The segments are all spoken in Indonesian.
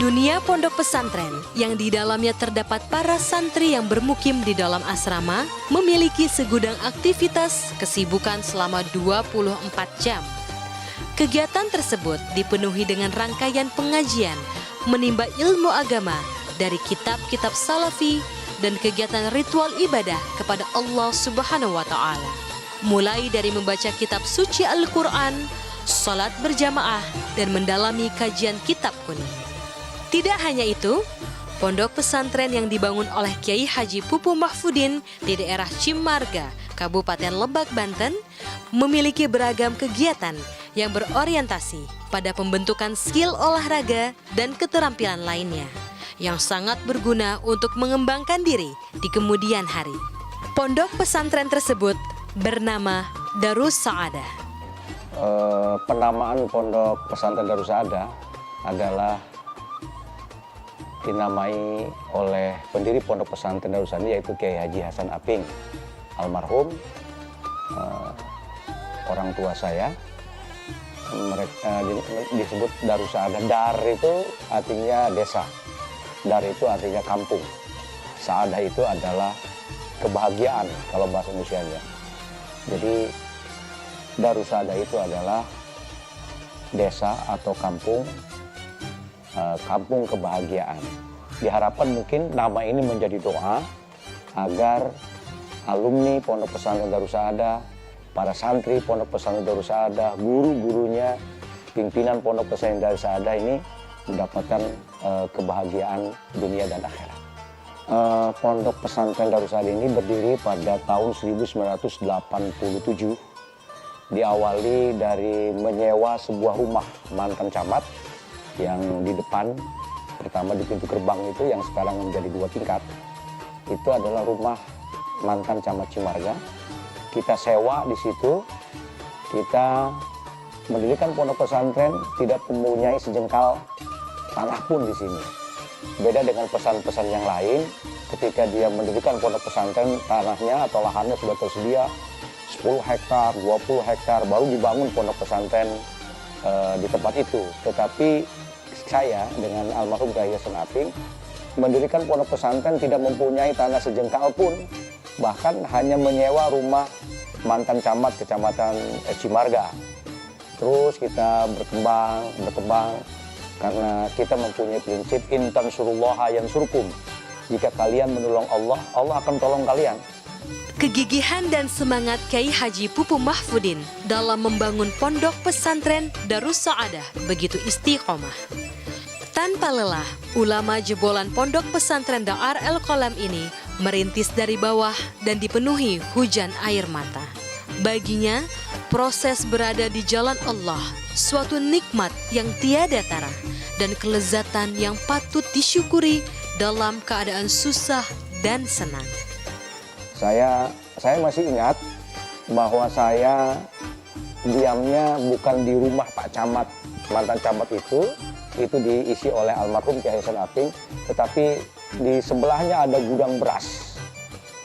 Dunia pondok pesantren yang di dalamnya terdapat para santri yang bermukim di dalam asrama memiliki segudang aktivitas kesibukan selama 24 jam. Kegiatan tersebut dipenuhi dengan rangkaian pengajian, menimba ilmu agama dari kitab-kitab salafi dan kegiatan ritual ibadah kepada Allah Subhanahu wa Ta'ala. Mulai dari membaca kitab suci Al-Quran, salat berjamaah, dan mendalami kajian kitab kuning. Tidak hanya itu, pondok pesantren yang dibangun oleh Kiai Haji Pupu Mahfudin di daerah Cimarga, Kabupaten Lebak, Banten, memiliki beragam kegiatan yang berorientasi pada pembentukan skill olahraga dan keterampilan lainnya yang sangat berguna untuk mengembangkan diri di kemudian hari. Pondok pesantren tersebut bernama Darus Saadah. Penamaan Pondok Pesantren Darus Saadah adalah dinamai oleh pendiri Pondok Pesantren Darus Saadah, yaitu Kiai Haji Hasan Aping almarhum, orang tua saya. Mereka disebut Darus Saadah. Dar itu artinya desa, dar itu artinya kampung, Saadah itu adalah kebahagiaan kalau bahasa Indonesianya. Jadi Darus Saadah itu adalah desa atau kampung, kampung kebahagiaan. Diharapkan mungkin nama ini menjadi doa agar alumni Pondok Pesantren Darus Saadah, para santri Pondok Pesantren Darus Saadah, guru-gurunya, pimpinan Pondok Pesantren Darus Saadah ini mendapatkan kebahagiaan dunia dan akhirat. Pondok Pesantren Darus Saadah ini berdiri pada tahun 1987. Diawali dari menyewa sebuah rumah mantan camat yang di depan, pertama di pintu gerbang itu yang sekarang menjadi 2 tingkat. Itu adalah rumah mantan camat Cimarga. Kita sewa di situ, kita mendirikan pondok pesantren, tidak mempunyai sejengkal tanah pun di sini. Beda dengan pesan-pesan yang lain, ketika dia mendirikan pondok pesantren, tanahnya atau lahannya sudah tersedia 10 hektar, 20 hektar, baru dibangun pondok pesantren di tempat itu. Tetapi saya dengan almarhum Kiai Hasan Aping mendirikan pondok pesantren tidak mempunyai tanah sejengkal pun, bahkan hanya menyewa rumah mantan camat Kecamatan Cimarga. Terus kita berkembang karena kita mempunyai prinsip intan surullaha yansurkum. Jika kalian menolong Allah, Allah akan tolong kalian. Kegigihan dan semangat Kiai Haji Pupu Mahfudin dalam membangun pondok pesantren Darus Saadah begitu istiqomah. Tanpa lelah, ulama jebolan pondok pesantren Dar El Qolam ini merintis dari bawah dan dipenuhi hujan air mata. Baginya, proses berada di jalan Allah suatu nikmat yang tiada tara dan kelezatan yang patut disyukuri dalam keadaan susah dan senang. Saya masih ingat bahwa saya diamnya bukan di rumah Pak Camat, mantan camat itu diisi oleh almarhum Kiai Hasan Aping, tetapi di sebelahnya ada gudang beras.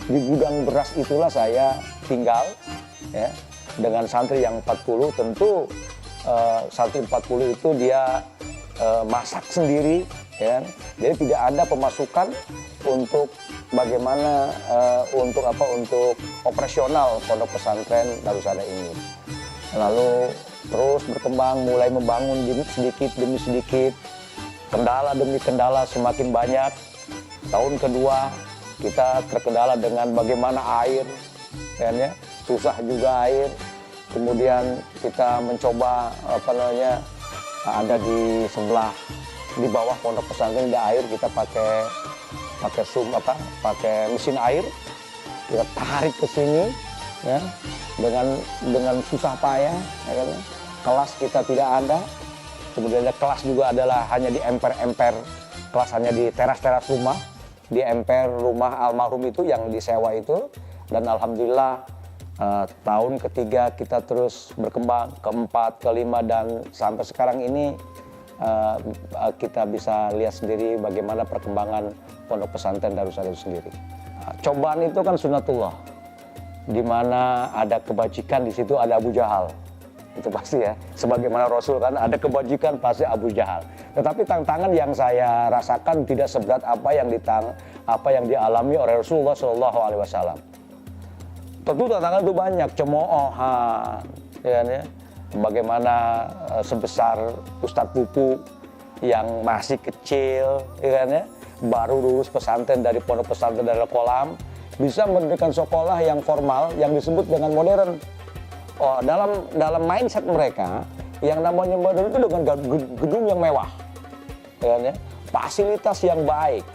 Di gudang beras itulah saya tinggal, ya, dengan santri yang 40. Tentu santri 40 itu dia masak sendiri, ya. Jadi tidak ada pemasukan untuk bagaimana untuk operasional pondok pesantren Darus Saadah ini. Lalu terus berkembang, mulai membangun sedikit demi sedikit, kendala demi kendala semakin banyak. Tahun kedua kita terkendala dengan bagaimana air, ya, susah juga air. Kemudian kita mencoba ada di sebelah, di bawah pondok pesantren ada air, kita pakai mesin air, kita tarik ke sini, ya, dengan susah payah, ya kan? Kelas kita tidak ada, kemudian kelas juga adalah hanya di emper-emper, kelas hanya di teras-teras rumah, di emper rumah almarhum itu yang disewa itu. Dan alhamdulillah tahun ketiga kita terus berkembang, keempat, kelima, dan sampai sekarang ini kita bisa lihat sendiri bagaimana perkembangan pondok pesantren Darus Saadah itu sendiri. Cobaan itu kan sunatullah, di mana ada kebajikan di situ ada Abu Jahal. itu pasti ya. Sebagaimana Rasul kan ada kebajikan pasti Abu Jahal. Tetapi tantangan yang saya rasakan tidak seberat apa yang dialami oleh Rasulullah Shallallahu Alaihi Wasallam. Tentu tantangan itu banyak, cemoohan, ya kan ya. Bagaimana sebesar Ustadz Pupu yang masih kecil, ya kan ya, baru lulus pesantren dari pondok pesantren Darul Qolam, bisa mendirikan sekolah yang formal yang disebut dengan modern. Oh, dalam mindset mereka yang namanya modern itu dengan gedung yang mewah, ya kan ya, fasilitas yang baik,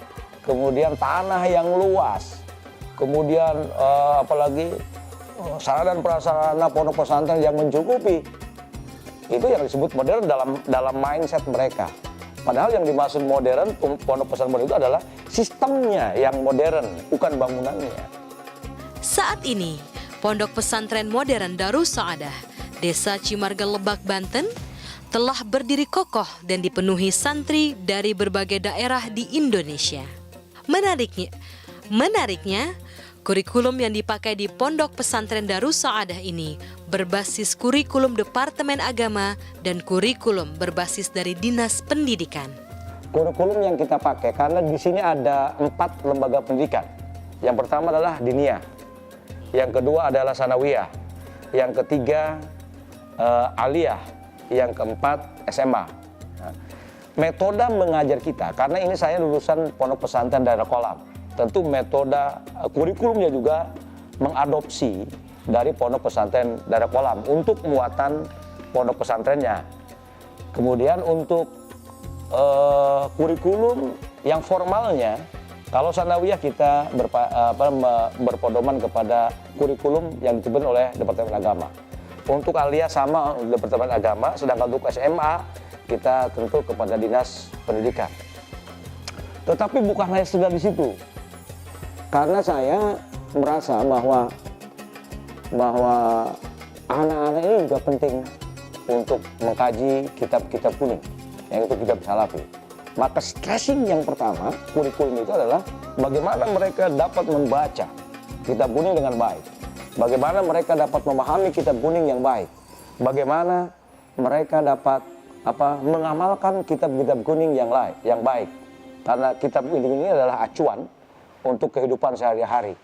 kemudian tanah yang luas, kemudian apalagi sarana dan prasarana pondok pesantren yang mencukupi. Itu yang disebut modern dalam mindset mereka. Padahal yang dimaksud modern pondok pesantren modern itu adalah sistemnya yang modern, bukan bangunannya. Saat ini, Pondok Pesantren Modern Darus Saadah, Desa Cimarga Lebak, Banten, telah berdiri kokoh dan dipenuhi santri dari berbagai daerah di Indonesia. Menariknya, kurikulum yang dipakai di Pondok Pesantren Darus Saadah ini berbasis kurikulum Departemen Agama dan kurikulum berbasis dari Dinas Pendidikan. Kurikulum yang kita pakai karena di sini ada 4 lembaga pendidikan. Yang pertama adalah diniyah, yang kedua adalah sanawiyah, yang ketiga aliyah, yang keempat SMA. Nah, metode mengajar kita, karena ini saya lulusan Pondok Pesantren Darul Qolam, tentu metode kurikulumnya juga mengadopsi dari Pondok Pesantren Darul Qolam untuk muatan pondok pesantrennya. Kemudian untuk kurikulum yang formalnya, kalau sanawiyah kita berpedoman kepada kurikulum yang diberikan oleh Departemen Agama. Untuk aliyah sama Departemen Agama, sedangkan untuk SMA kita tentu kepada Dinas Pendidikan. Tetapi bukan hanya sudah di situ. Karena saya merasa bahwa anak-anak ini juga penting untuk mengkaji kitab-kitab kuning, yang itu kitab salafi. Maka stressing yang pertama kurikulum itu adalah bagaimana mereka dapat membaca kitab kuning dengan baik, bagaimana mereka dapat memahami kitab kuning yang baik, bagaimana mereka dapat mengamalkan kitab-kitab kuning yang baik, karena kitab kuning ini adalah acuan untuk kehidupan sehari-hari.